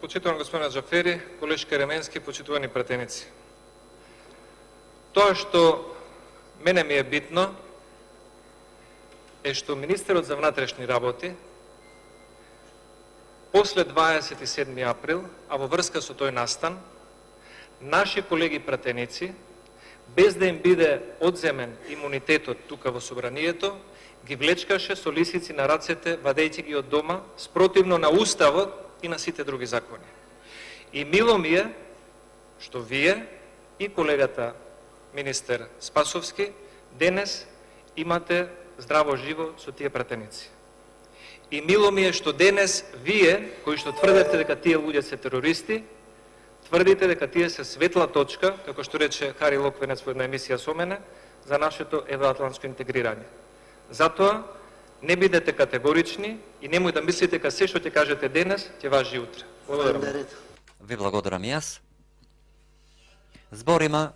Почитуван господин Джафери, колешки Ременски, почитувани пратеници. Тоа што мене ми е битно е што министерот за внатрешни работи после 27. април, а во врска со тој настан, наши колеги пратеници, без да им биде одземен имунитетот тука во собранието, ги влечкаше со лисици на рацете, вадејќи ги од дома, спротивно на Уставот и на сите други закони. И мило ми е што вие и колегата министер Спасовски денес имате здраво живо со тие пратеници. И мило ми е што денес вие, кои што тврдите дека тие луѓе се терористи, тврдите дека тие се светла точка, како што рече Хари Локвенец во една емисија со мене, за нашето евроатлантско интегрирање. Затоа, не бидете категорични и немој да мислите дека се што ќе кажете денес, ќе важи утре. Благодарам. Ви благодарам и аз. Зборима